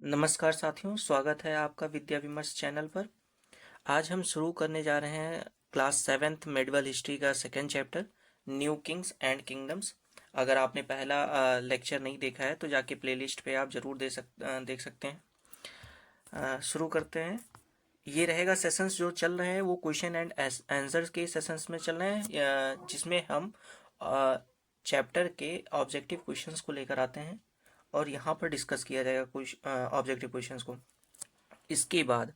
नमस्कार साथियों, स्वागत है आपका विद्या विमर्श चैनल पर। आज हम शुरू करने जा रहे हैं क्लास 7th मेडिवल हिस्ट्री का second chapter new Kings and kingdoms. अगर आपने पहला लेक्चर नहीं देखा है तो जाके प्लेलिस्ट पे आप जरूर देख सकते हैं। शुरू करते हैं। ये रहेगा सेशंस जो चल रहे हैं वो क्वेश्चन एंड आंसर्स के सेशंस में चल रहे हैं, जिसमें हम चैप्टर के ऑब्जेक्टिव क्वेश्चंस को लेकर आते हैं और यहाँ पर डिस्कस किया जाएगा कुछ ऑब्जेक्टिव क्वेश्चंस को। इसके बाद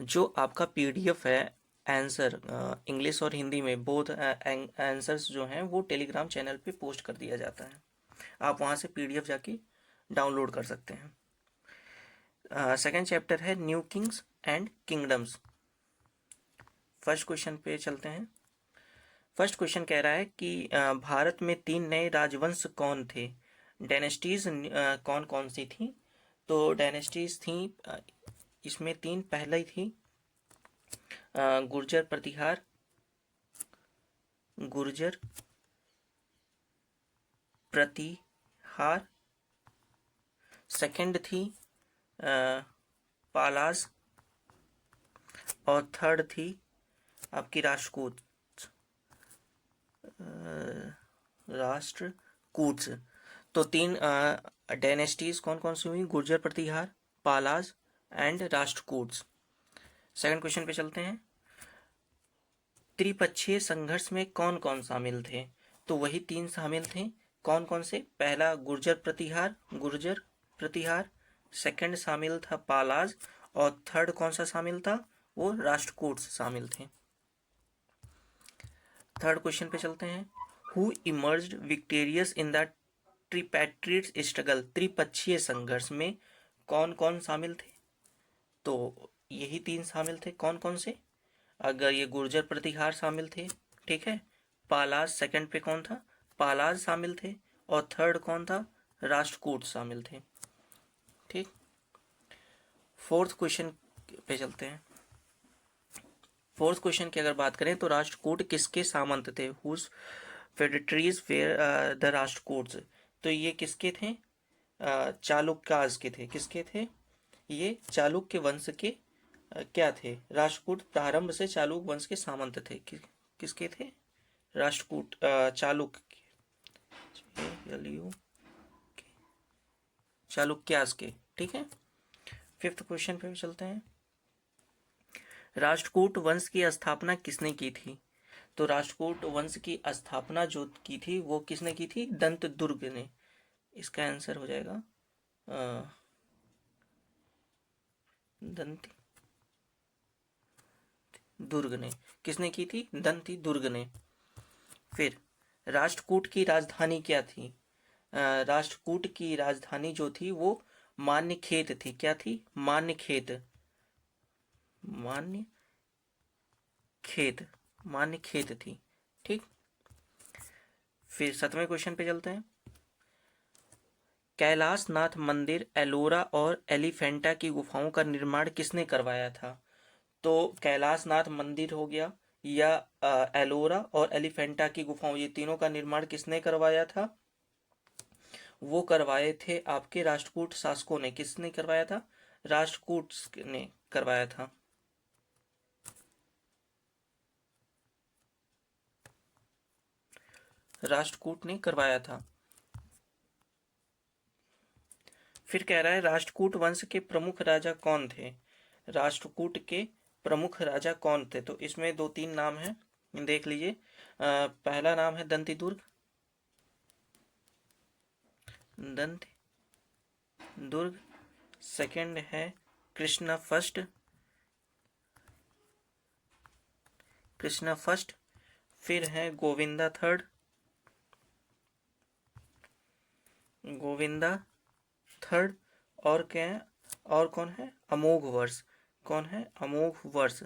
जो आपका पीडीएफ है आंसर इंग्लिश और हिंदी में बोथ आंसर्स जो हैं वो टेलीग्राम चैनल पे पोस्ट कर दिया जाता है। आप वहाँ से पीडीएफ जाके डाउनलोड कर सकते हैं। सेकेंड चैप्टर है new Kings and kingdoms. First question पे चलते हैं। फर्स्ट क्वेश्चन कह रहा है कि भारत में 3 नए राजवंश कौन थे? डायनेस्टीज कौन कौन सी थी? तो डायनेस्टीज थी इसमें 3 पहले ही थी गुर्जर प्रतिहार, गुर्जर प्रतिहार। सेकंड थी पालाज और थर्ड थी आपकी राष्ट्रकूट्स। तो 3 डायनेस्टीज कौन कौन सी हुई? गुर्जर प्रतिहार, पालाज एंड राष्ट्रकूट्स। सेकंड क्वेश्चन पे चलते हैं। त्रिपक्षीय संघर्ष में कौन कौन शामिल थे? तो वही 3 शामिल थे। कौन कौन से? पहला गुर्जर प्रतिहार, सेकंड शामिल था पालाज और थर्ड कौन सा शामिल था? वो राष्ट्रकूट्स शामिल थे। थर्ड क्वेश्चन पे चलते हैं। Who emerged victorious in the tripartite struggle? त्रिपक्षीय संघर्ष में कौन कौन शामिल थे? तो यही 3 शामिल थे। कौन कौन से? अगर ये गुर्जर प्रतिहार शामिल थे, ठीक है। पालाज सेकंड पे कौन था? पालाज शामिल थे। और थर्ड कौन था? राष्ट्रकूट शामिल थे। ठीक। फोर्थ क्वेश्चन पे चलते हैं। फोर्थ क्वेश्चन की अगर बात करें तो राष्ट्रकूट किसके सामंत थे? Whose feudatories were the Rashtrakutas? तो ये किसके थे? चालुक्याज के थे। किसके थे? ये चालुक्य वंश के क्या थे? राष्ट्रकूट प्रारंभ से चालुक्य वंश के सामंत थे। किसके थे? राष्ट्रकूट चालुक्य चालुक्यास के। ठीक है। फिफ्थ क्वेश्चन पे चलते हैं। राष्ट्रकूट वंश की स्थापना किसने की थी? तो राष्ट्रकूट वंश की स्थापना जो की थी वो किसने की थी? दंतदुर्ग ने। इसका आंसर हो जाएगा दंती दुर्ग ने। किसने की थी? दंती दुर्ग ने। फिर राष्ट्रकूट की राजधानी क्या थी? राष्ट्रकूट की राजधानी जो थी वो मान्यखेत थी। क्या थी? मान्यखेत थी। ठीक। फिर 7वें क्वेश्चन पे चलते हैं। कैलाश नाथ मंदिर, एलोरा और एलिफेंटा की गुफाओं का निर्माण किसने करवाया था? तो कैलाश नाथ मंदिर हो गया या एलोरा और एलिफेंटा की गुफाओं, ये तीनों का निर्माण किसने करवाया था? वो करवाए थे आपके राष्ट्रकूट शासकों ने। किसने करवाया था? राष्ट्रकूट ने करवाया था। राष्ट्रकूट ने करवाया था। फिर कह रहा है राष्ट्रकूट वंश के प्रमुख राजा कौन थे? राष्ट्रकूट के प्रमुख राजा कौन थे? तो इसमें 2-3 नाम हैं, देख लीजिए। पहला नाम है दंती दुर्ग। सेकंड है कृष्णा फर्स्ट। फिर है गोविंदा थर्ड। और क्या है? और कौन है? अमोघ वर्ष। कौन है? अमोघ वर्ष।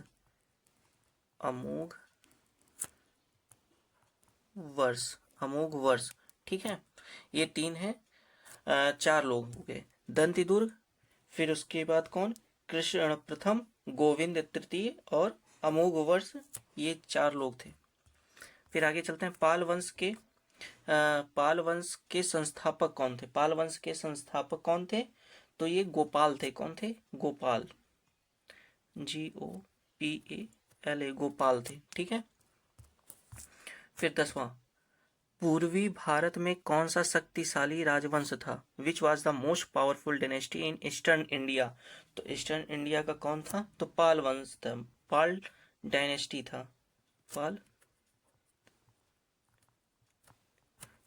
ठीक है। ये 3 है। 4 लोग हो गए। दंती दुर्ग, फिर उसके बाद कौन? कृष्ण प्रथम, गोविंद तृतीय और अमोघ वर्ष। ये 4 लोग थे। फिर आगे चलते हैं। पाल वंश के संस्थापक कौन थे? तो ये गोपाल थे। कौन थे? गोपाल, GOPAL, गोपाल थे। ठीक है। फिर 10वां, पूर्वी भारत में कौन सा शक्तिशाली राजवंश था? Which was the most powerful dynasty in eastern India? तो ईस्टर्न इंडिया का कौन था? तो पाल वंश था, पाल डायनेस्टी था, पाल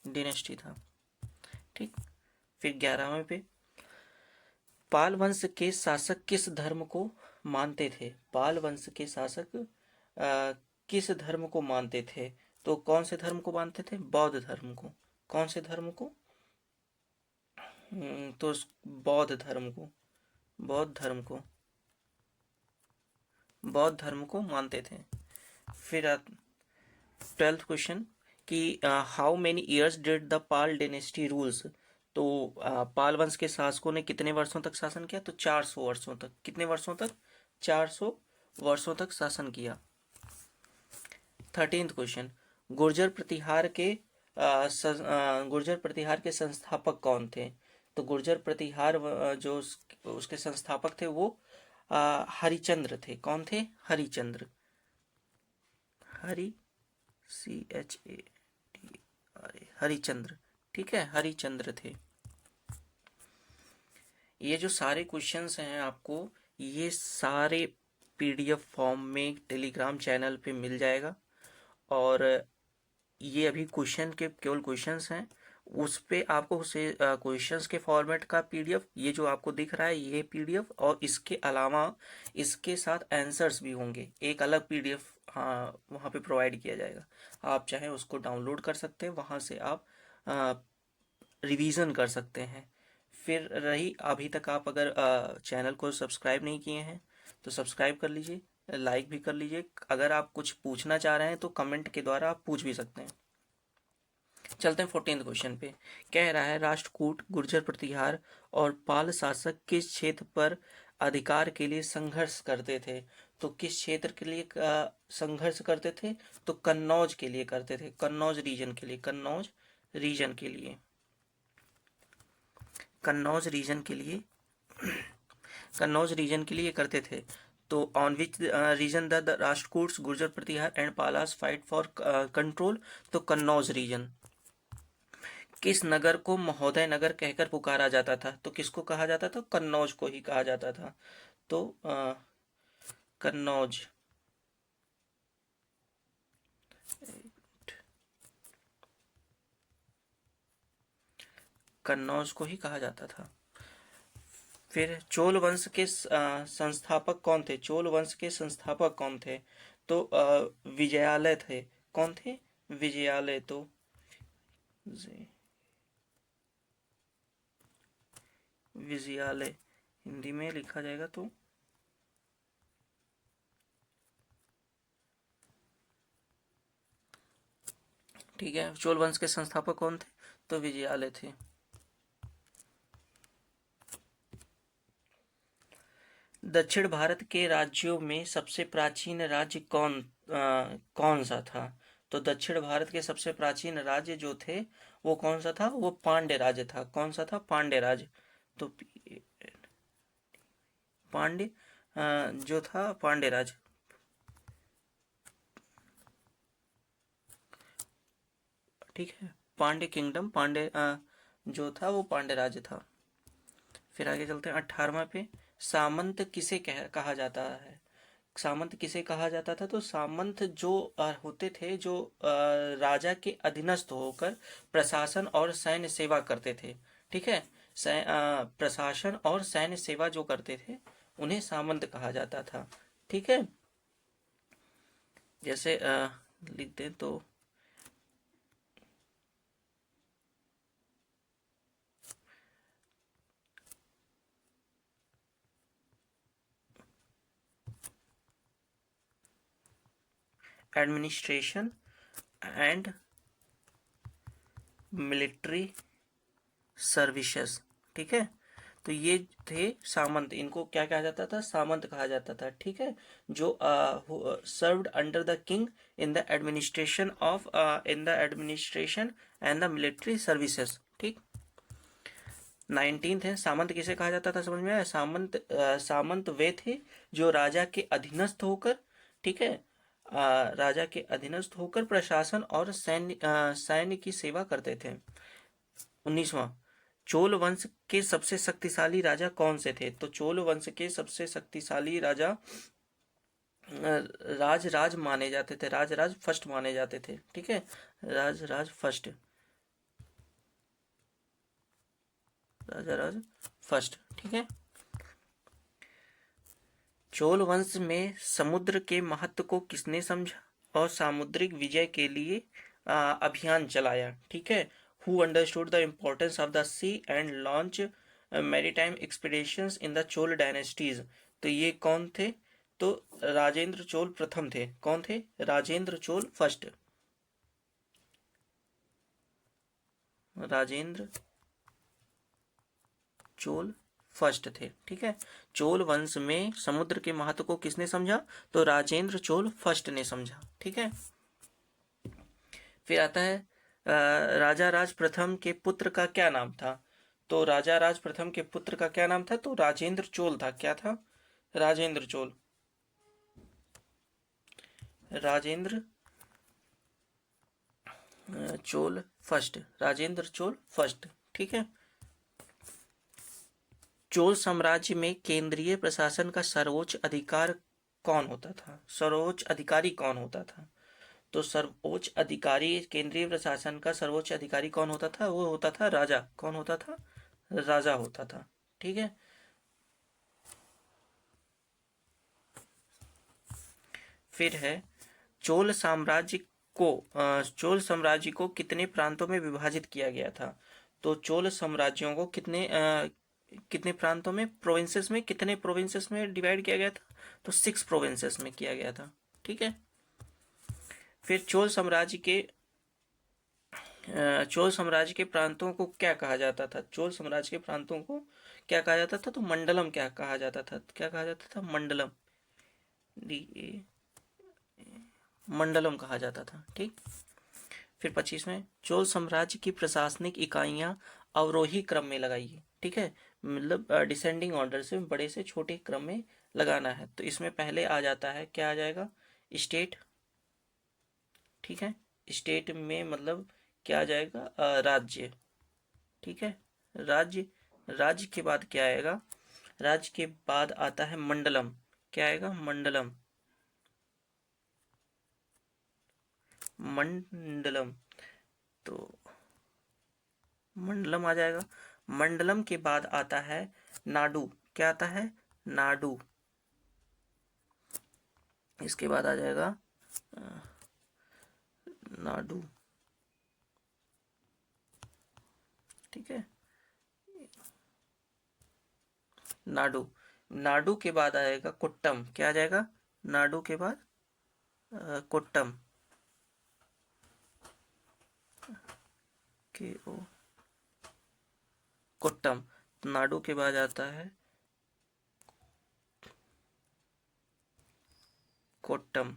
डायनेस्टी था। ठीक। फिर 11वें पे, पाल वंश के शासक किस धर्म को मानते थे? पाल वंश के शासक किस धर्म को मानते थे? तो कौन से धर्म को मानते थे? बौद्ध धर्म को। कौन से धर्म को? तो बौद्ध धर्म को, बौद्ध धर्म को, बौद्ध धर्म को मानते थे। फिर 12th क्वेश्चन कि how many years did the Pal dynasty rules? तो पाल वंश के शासकों ने कितने वर्षों तक शासन किया? तो 400 वर्षों तक। कितने वर्षों तक? 400 वर्षों तक शासन किया। 13th क्वेश्चन, गुर्जर प्रतिहार के गुर्जर प्रतिहार के संस्थापक कौन थे? तो गुर्जर प्रतिहार जो उसके संस्थापक थे वो हरिचंद्र थे। कौन थे? हरिचंद्र, हरि CHADR, हरिचंद्र। ठीक है, हरिचंद्र थे। ये जो सारे क्वेश्चंस हैं आपको ये सारे PDF फॉर्म में टेलीग्राम चैनल पे मिल जाएगा। और ये अभी क्वेश्चन के केवल क्वेश्चंस हैं, उस पे आपको से क्वेश्चंस के फॉर्मेट का PDF, ये जो आपको दिख रहा है ये PDF, और इसके अलावा इसके साथ आंसर्स भी होंगे, एक अलग PDF हाँ वहाँ पे प्रोवाइड किया जाएगा। आप चाहें उसको डाउनलोड कर सकते हैं, वहाँ से आप रिवीजन कर सकते हैं। फिर रही, अभी तक आप अगर चैनल को सब्सक्राइब नहीं किए हैं तो सब्सक्राइब कर लीजिए, लाइक भी कर लीजिए। अगर आप कुछ पूछना चाह रहे हैं तो कमेंट के द्वारा आप पूछ भी सकते हैं। चलते हैं 14th क्वेश्चन पे। कह रहा है राष्ट्रकूट, गुर्जर प्रतिहार और पाल शासक किस क्षेत्र पर अधिकार के लिए संघर्ष करते थे? तो किस क्षेत्र के लिए संघर्ष करते थे? तो कन्नौज के लिए करते थे, कन्नौज रीजन के लिए, कन्नौज रीजन के लिए, कन्नौज रीजन के लिए, कन्नौज रीजन के लिए करते थे। तो on which region the Rashtrakutas, Gurjara Pratihara and Palas fight for control? तो कन्नौज रीजन। किस नगर को महोदय नगर कहकर पुकारा जाता था? तो किसको कहा जाता था? कन्नौज को ही कहा जाता था। तो कन्नौज, कन्नौज को ही कहा जाता था। फिर चोल वंश के संस्थापक कौन थे? चोल वंश के संस्थापक कौन थे? तो विजयालय थे। कौन थे? विजयालय। तो विजयालय हिंदी में लिखा जाएगा तो ठीक है। चोल वंश के संस्थापक कौन थे? तो विजयालय थे। दक्षिण भारत के राज्यों में सबसे प्राचीन राज्य कौन सा था? तो दक्षिण भारत के सबसे प्राचीन राज्य जो थे वो कौन सा था? वो पांड्य राज्य था। कौन सा था? पांड्य राज्य। तो पांड्य जो था पांड्य राज्य। ठीक है, पांड्य किंगडम, पांड्य जो था वो पांड्य राज्य था। फिर आगे चलते हैं 18वां पे। सामंत किसे कहा जाता है? सामंत किसे कहा जाता था? तो सामंत जो होते थे, जो राजा के अधीनस्थ होकर प्रशासन और सैन्य सेवा करते थे। ठीक है, प्रशासन और सैन्य सेवा जो करते थे उन्हें सामंत कहा जाता था। ठीक है, जैसे लिख दें तो एडमिनिस्ट्रेशन एंड मिलिट्री सर्विसेज। ठीक है, तो ये थे सामंत, इनको क्या कहा जाता था? सामंत कहा जाता था। ठीक है, जो served under the king in the administration and the military services. ठीक। 19th है, सामंत किसे कहा जाता था, समझ में आया? सामंत वे थे जो राजा के अधीनस्थ होकर, ठीक है, राजा के अधीनस्थ होकर प्रशासन और सैन्य की सेवा करते थे। 19वां, चोल वंश के सबसे शक्तिशाली राजा कौन से थे? तो चोल वंश के सबसे शक्तिशाली राजा राज माने जाते थे, राज फर्स्ट माने जाते थे, ठीक है, राज फर्स्ट, राज फर्स्ट, ठीक है। चोल वंश में समुद्र के महत्व को किसने समझा और सामुद्रिक विजय के लिए अभियान चलाया, ठीक है। Who understood the importance of the sea and launch maritime expeditions in the Chola dynasties? तो ये कौन थे? तो राजेंद्र चोल प्रथम थे। कौन थे? राजेंद्र चोल फर्स्ट, राजेंद्र चोल फर्स्ट थे, ठीक है। चोल वंश में समुद्र के महत्व को किसने समझा? तो राजेंद्र चोल फर्स्ट ने समझा, ठीक है। फिर आता है राजा राज प्रथम के पुत्र का क्या नाम था? तो राजा राज प्रथम के पुत्र का क्या नाम था? तो राजेंद्र चोल था। क्या था? राजेंद्र चोल, राजेंद्र चोल फर्स्ट, राजेंद्र चोल फर्स्ट, ठीक है। चोल साम्राज्य में केंद्रीय प्रशासन का सर्वोच्च अधिकार कौन होता था? सर्वोच्च अधिकारी कौन होता था? तो सर्वोच्च अधिकारी, केंद्रीय प्रशासन का सर्वोच्च अधिकारी कौन होता था? वो होता था राजा। कौन होता था? राजा होता था, ठीक है। फिर है चोल साम्राज्य को कितने प्रांतों में विभाजित किया गया था? तो चोल साम्राज्यों को कितने प्रांतों में, प्रोविंसेस में, कितने प्रोविंसेस में डिवाइड किया गया था? तो 6 प्रोविंसेस में किया गया था, ठीक है। फिर चोल साम्राज्य के प्रांतों को क्या कहा जाता था? चोल साम्राज्य के प्रांतों को क्या कहा जाता था? तो मंडलम क्या कहा जाता था? क्या कहा जाता था? मंडलम, मंडलम कहा जाता था, ठीक। फिर 25 में चोल साम्राज्य की प्रशासनिक इकाइयां अवरोही क्रम में लगाइए, ठीक है, मतलब डिसेंडिंग ऑर्डर से, बड़े से छोटे क्रम में लगाना है। तो इसमें पहले आ जाता है, क्या आ जाएगा? स्टेट, ठीक है। स्टेट में मतलब क्या आ जाएगा? राज्य, ठीक है, राज्य। राज्य के बाद क्या आएगा? राज्य के बाद आता है मंडलम। क्या आएगा? मंडलम, मंडलम। तो मंडलम आ जाएगा। मंडलम के बाद आता है नाडु। क्या आता है? नाडु। इसके बाद आ जाएगा नाडु, ठीक है, नाडु। नाडु के बाद आएगा कुट्टम। क्या आ जाएगा? नाडु के बाद कुट्टम, के ओ, कुट्टम। नाडु के बाद आता है कोट्टम,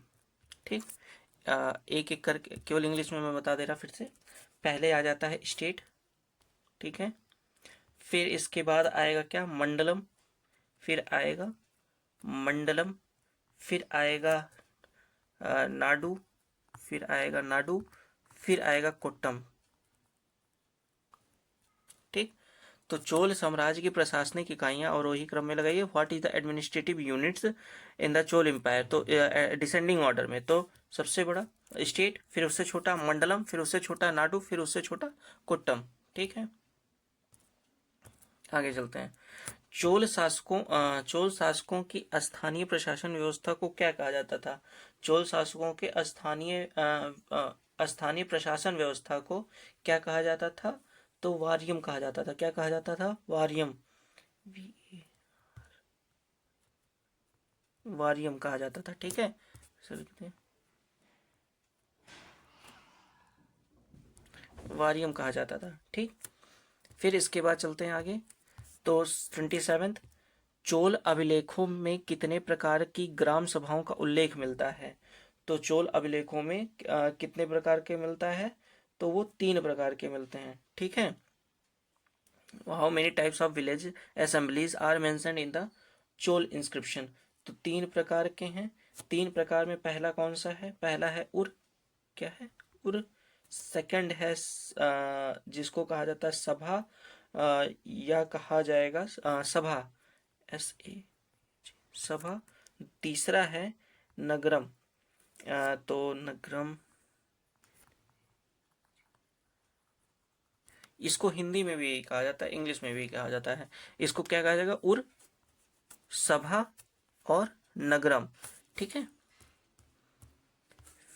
ठीक। एक एक करके केवल इंग्लिश में मैं बता दे रहा फिर से। पहले आ जाता है स्टेट, ठीक है। फिर इसके बाद आएगा क्या? मंडलम। फिर आएगा मंडलम। फिर आएगा नाडु। फिर आएगा नाडु। फिर आएगा कोट्टम, ठीक। तो चोल साम्राज्य की प्रशासनिक इकाइयां अवरोही क्रम में लगाइए। What is the administrative units in the Chola empire? तो डिसेंडिंग ऑर्डर में, तो सबसे बड़ा स्टेट, फिर उससे छोटा मंडलम, फिर उससे छोटा नाडु, फिर उससे छोटा कोट्टम, ठीक है। आगे चलते हैं। चोल शासकों की स्थानीय प्रशासन व्यवस्था को क्या कहा जाता था? चोल शासकों के स्थानीय प्रशासन व्यवस्था को क्या कहा जाता था? तो वारियम कहा जाता था। क्या कहा जाता था? वारियम, वारियम कहा जाता था, ठीक है। वारियम कहा जाता था, ठीक। फिर इसके बाद चलते हैं आगे। तो 27, चोल अभिलेखों में कितने प्रकार की ग्राम सभाओं का उल्लेख मिलता है? तो चोल अभिलेखों में कितने प्रकार के मिलता है? तो वो 3 प्रकार के मिलते हैं, ठीक है। How many types of village assemblies are mentioned in the Chola inscription. तो 3 प्रकार के हैं। 3 प्रकार में पहला कौन सा है? पहला है उर, क्या है? उर। सेकंड है जिसको कहा जाता है सभा, या कहा जाएगा सभा, SA, सभा। तीसरा है नगरम। तो नगरम, इसको हिंदी में भी कहा जाता है, इंग्लिश में भी कहा जाता है। इसको क्या कहा जाएगा? उर, सभा और नगरम। ठीक है।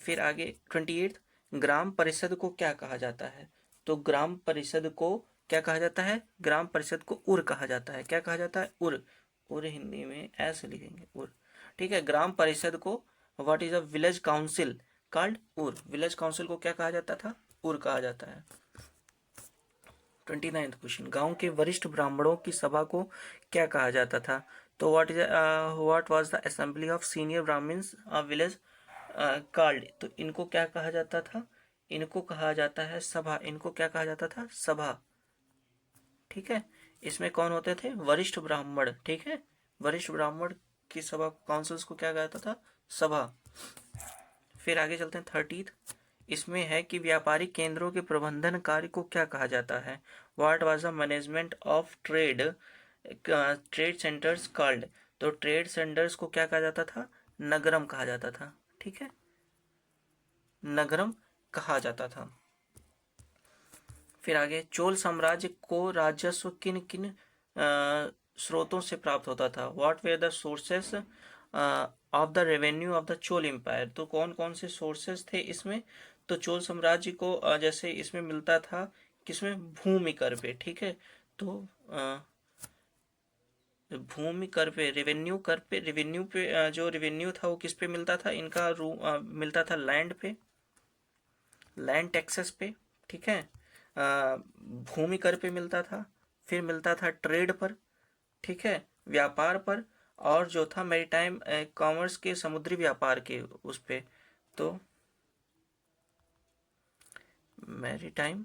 फिर आगे 28, ग्राम परिषद को क्या कहा जाता है? तो ग्राम परिषद को क्या कहा जाता है? ग्राम परिषद को उर कहा जाता है। क्या कहा जाता है? उर। उर हिंदी में ऐसे लिखेंगे, उर। ठीक है। ग्राम परिषद को what is a village council called? उर। विलेज काउंसिल को क्या कहा जाता था? उर कहा जाता है। 29 क्वेश्चन, गांव के वरिष्ठ ब्राह्मणों की सभा को क्या कहा जाता था? तो what was the assembly of senior Brahmans village called? तो इनको क्या कहा जाता था? इनको कहा जाता है सभा। इनको क्या कहा जाता था? सभा। ठीक है। इसमें कौन होते थे? वरिष्ठ ब्राह्मण। ठीक है। वरिष्ठ ब्राह्मण की सभा, काउंसिल्स को क्या कहता था? सभा। फिर आगे चलते हैं 30। इसमें है कि व्यापारिक केंद्रों के प्रबंधन कार्य को क्या कहा जाता है? What was the management of trade centres called? तो ट्रेड सेंटर्स को क्या कहा जाता था? नगरम कहा जाता था। ठीक है। नगरम कहा जाता था। फिर आगे, चोल साम्राज्य को राजस्व किन किन स्रोतों से प्राप्त होता था? What were the sources of the revenue of the Chola empire? तो कौन कौन से सोर्सेस थे इसमें? तो चोल साम्राज्य को जैसे इसमें मिलता था, किसमें? भूमि कर पे। ठीक है। तो भूमि कर पे, रेवेन्यू कर पे, रेवेन्यू पे जो रेवेन्यू था वो किस पे मिलता था? इनका मिलता था लैंड पे, लैंड टैक्सेस पे। ठीक है। भूमि कर पे मिलता था। फिर मिलता था ट्रेड पर। ठीक है। व्यापार पर। और जो था मैरीटाइम कॉमर्स के, समुद्री व्यापार के उस पे। तो मैरीटाइम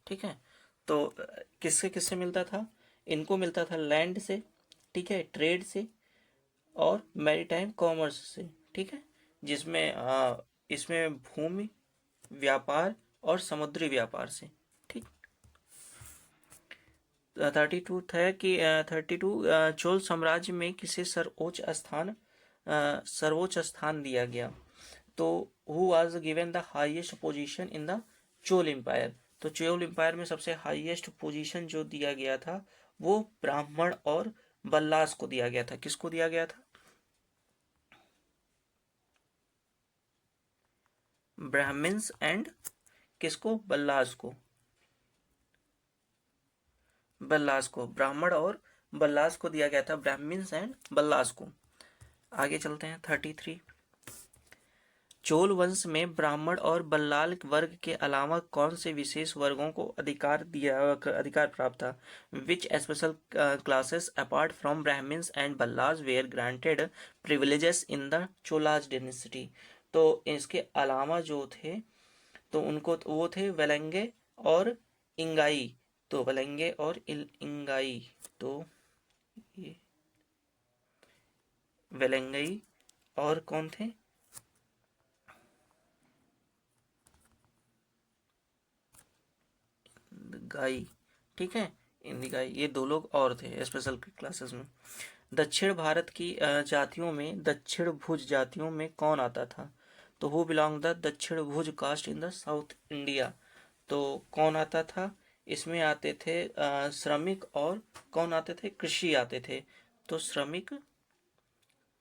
ठीक है। तो किससे किससे मिलता था? इनको मिलता था लैंड से, ठीक है, ट्रेड से और मैरीटाइम कॉमर्स से। ठीक है। जिसमें इसमें भूमि, व्यापार और समुद्री व्यापार से। ठीक। 32 है कि 32, चोल साम्राज्य में किसे सर्वोच्च स्थान दिया गया? तो who was given the highest position in the Chola empire? तो चोल एम्पायर में सबसे हाईएस्ट पोजीशन जो दिया गया था वो ब्राह्मण और बल्लास को दिया गया था। किसको दिया गया था? ब्राह्मण्स एंड किसको? बल्लास को। बल्लास को, ब्राह्मण और बल्लास को दिया गया था, ब्राह्मण्स एंड बल्लास को। आगे चलते हैं 33। चोल वंश में ब्राह्मण और बल्लाल वर्ग के अलावा कौन से विशेष वर्गों को अधिकार प्राप्त था? Which special classes apart from Brahmans and Ballas were granted privileges in the Cholas dynasty? तो इसके अलावा जो थे, तो उनको वो थे वेलंगे और इंगाई। तो वेलंगे और इंगाई, तो ये वेलंगई और कौन थे? गाई। ठीक है। इंदिगाई, ये 2 लोग और थे स्पेशल क्लासेस में। दक्षिण भारत की जातियों में, दक्षिण भुज जातियों में कौन आता था? तो who belong the Dakshin Bhuj caste in the south India? तो कौन आता था? इसमें आते थे श्रमिक, और कौन आते थे? कृषि आते थे। तो श्रमिक,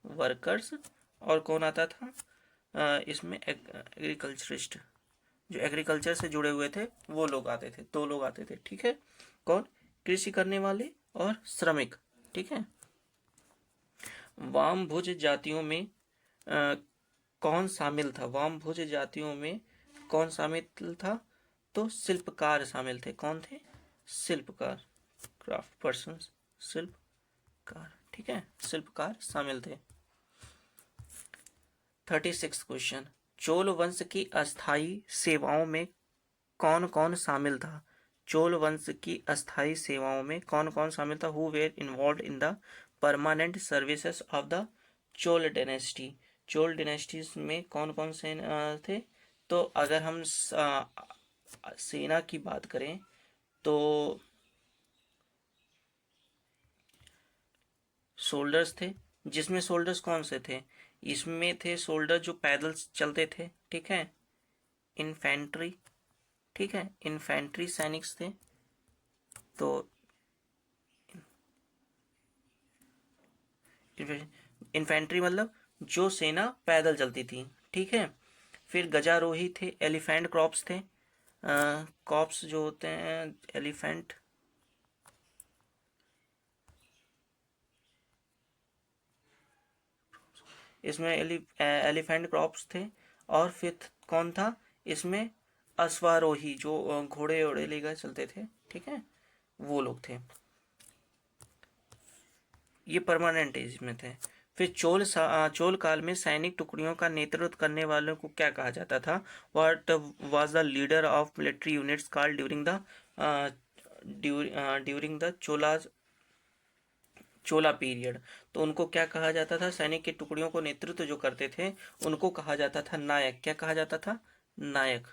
वर्कर्स, और कौन आता था इसमें? एग्रीकल्चरिस्ट, जो एग्रीकल्चर से जुड़े हुए थे वो लोग आते थे। 2 लोग आते थे। ठीक है। कौन? कृषि करने वाले और श्रमिक। ठीक है। वाम भुज जातियों में कौन शामिल था? वाम भुज जातियों में कौन शामिल था? तो शिल्पकार शामिल थे। कौन थे? शिल्पकार, क्राफ्ट पर्सन, शिल्पकार। ठीक है। शिल्पकार शामिल थे। 36 क्वेश्चन, चोल वंश की अस्थायी सेवाओं में कौन कौन शामिल था? चोल वंश की अस्थायी सेवाओं में कौन कौन शामिल था? Who were involve in the permanent services of the Chola dynasty? Chola dynasty में कौन कौन से थे? तो अगर हम सेना की बात करें तो सोल्डर्स थे, जिसमें सोल्डर्स कौन से थे? इसमें थे सोल्डर जो पैदल चलते थे, ठीक है, इन्फेंट्री, ठीक है, इन्फेंट्री सैनिक थे। तो इन्फेंट्री मतलब जो सेना पैदल चलती थी, ठीक है। फिर गजारोही थे, एलिफेंट क्रॉप्स थे, कॉप्स जो होते हैं एलिफेंट, इसमें एलिफेंट क्रॉप्स थे। और फिर कौन था इसमें? अश्वारोही, जो घोड़े ओड़े लेकर चलते थे, ठीक है, वो लोग थे, ये परमानेंट इसमें थे। फिर चोल काल में सैनिक टुकड़ियों का नेतृत्व करने वालों को क्या कहा जाता था? What was the leader of military units called during the Chola period? तो उनको क्या कहा जाता था? सैनिक की टुकड़ियों को नेतृत्व जो करते थे उनको कहा जाता था नायक। क्या कहा जाता था? Nayak.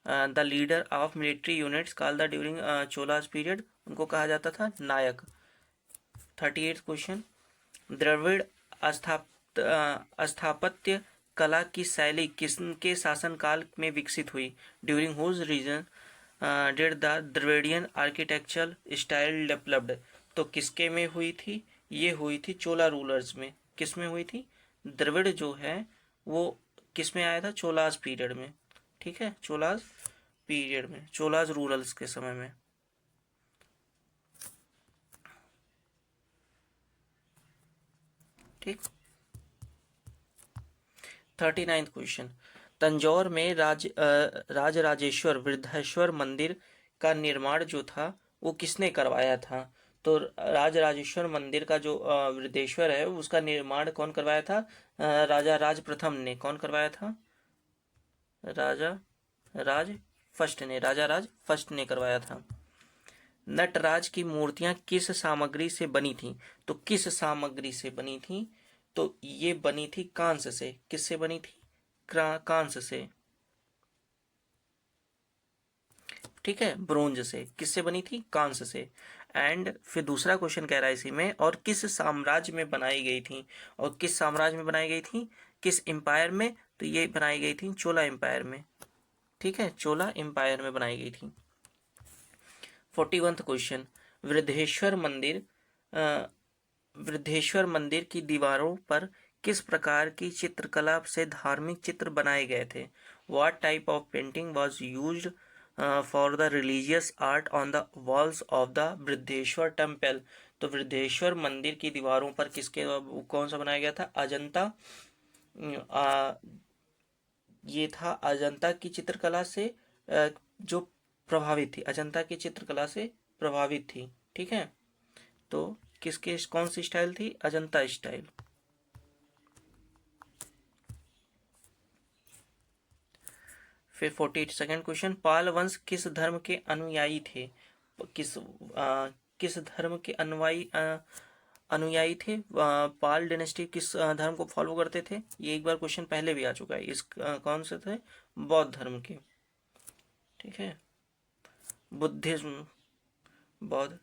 The leader of military units called the during Cholas period, उनको कहा जाता था नायक। 38 क्वेश्चन, द्रविड़ स्थापत्य कला की शैली किसके शासनकाल में विकसित हुई? During whose reign did the Dravidian architectural style developed? तो किसके में हुई थी? ये हुई थी चोला रूलर्स में। किस में हुई थी? द्रविड़ जो है वो किस में आया था? चोलास पीरियड में, ठीक है, चोलास पीरियड में, चोलास रूलर्स के समय में, ठीक। 39 क्वेश्चन, तंजौर में राजराजेश्वर वृद्धेश्वर मंदिर का निर्माण जो था वो किसने करवाया था? तो राजराजेश्वर मंदिर का जो वृद्धेश्वर है उसका निर्माण कौन करवाया था? राजा राज प्रथम ने। कौन करवाया था? राजा राज फर्स्ट ने, राजा राज फर्स्ट ने करवाया था। नटराज की मूर्तियां किस सामग्री से बनी थी? तो किस सामग्री से बनी थी? तो ये बनी थी कांस से। किससे बनी थी? कांस से, ठीक है, ब्रोंज से। किससे बनी थी? कांस से। एंड फिर दूसरा क्वेश्चन कह रहा है इसी में, और किस साम्राज्य में बनाई गई थी? और किस साम्राज्य में बनाई गई थी? किस एम्पायर में? तो ये बनाई गई थी चोला एम्पायर में, ठीक है, चोला एम्पायर में बनाई गई थी। 41 क्वेश्चन, वृद्धेश्वर मंदिर वृद्धेश्वर मंदिर की दीवारों पर किस प्रकार की चित्रकला से धार्मिक चित्र बनाए गए थे? What type of painting was used for the religious art on the walls of the Vriddheshwar temple? तो वृद्धेश्वर मंदिर की दीवारों पर किसके कौन सा बनाया गया था? अजंता, ये था अजंता की चित्रकला से जो प्रभावित थी, अजंता की चित्रकला से प्रभावित थी, ठीक है। तो किसके कौन सी स्टाइल थी? अजंता स्टाइल। फिर 42nd क्वेश्चन, पाल वंश किस धर्म के अनुयायी थे? किस धर्म के अनुयायी थे? पाल डायनेस्टी किस धर्म को फॉलो करते थे? ये एक बार क्वेश्चन पहले भी आ चुका है। इस कौन से थे? बौद्ध धर्म के, ठीक है, बुद्धिज्म, बौद्ध।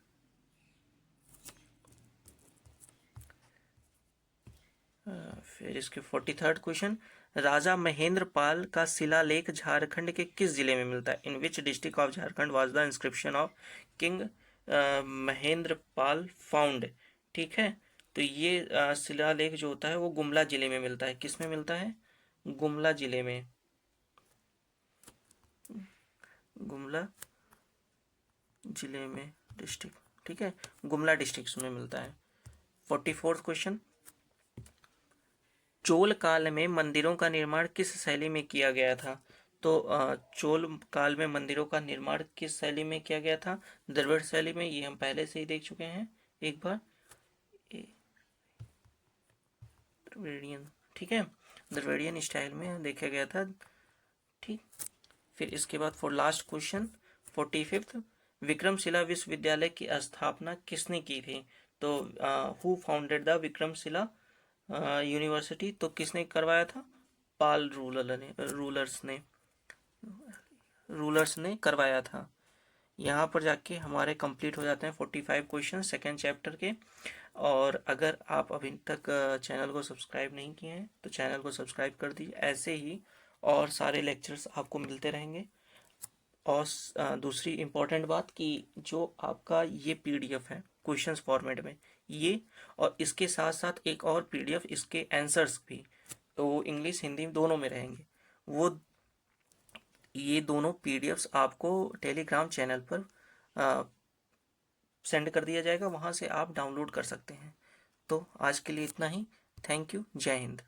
फिर इसके 43rd क्वेश्चन, राजा महेंद्र पाल का शिलालेख झारखंड के किस जिले में मिलता है? In which district of Jharkhand was the inscription of king Mahendra Pal found? ठीक है, तो ये शिलालेख जो होता है वो गुमला जिले में मिलता है। किस में मिलता है? गुमला जिले में, गुमला जिले में, डिस्ट्रिक्ट, ठीक है, गुमला डिस्ट्रिक्ट में मिलता है। 44th क्वेश्चन, चोल काल में मंदिरों का निर्माण किस शैली में किया गया था? तो चोल काल में मंदिरों का निर्माण किस शैली में किया गया था? द्रविड़ शैली में। ये हम पहले से ही देख चुके हैं एक बार, द्रविडियन ठीक है, द्रविड़ियन स्टाइल में देखा गया था। ठीक, फिर इसके बाद for last question 45th, Vikramshila विश्वविद्यालय की स्थापना किसने की थी? तो who founded the Vikramshila university? तो किसने करवाया था? पाल रूलर्स ने करवाया था। यहाँ पर जाके हमारे कंप्लीट हो जाते हैं 45 क्वेश्चन सेकेंड चैप्टर के। और अगर आप अभी तक चैनल को सब्सक्राइब नहीं किए हैं तो चैनल को सब्सक्राइब कर दीजिए। ऐसे ही और सारे लेक्चर्स आपको मिलते रहेंगे। और दूसरी इम्पोर्टेंट बात कि जो आपका ये पीडीएफ है क्वेश्चंस फॉर्मेट में, ये और इसके साथ साथ एक और पीडीएफ इसके आंसर्स भी, तो इंग्लिश हिंदी दोनों में रहेंगे। वो ये दोनों पीडीएफ्स आपको टेलीग्राम चैनल पर सेंड कर दिया जाएगा, वहाँ से आप डाउनलोड कर सकते हैं। तो आज के लिए इतना ही। Thank you. जय हिंद।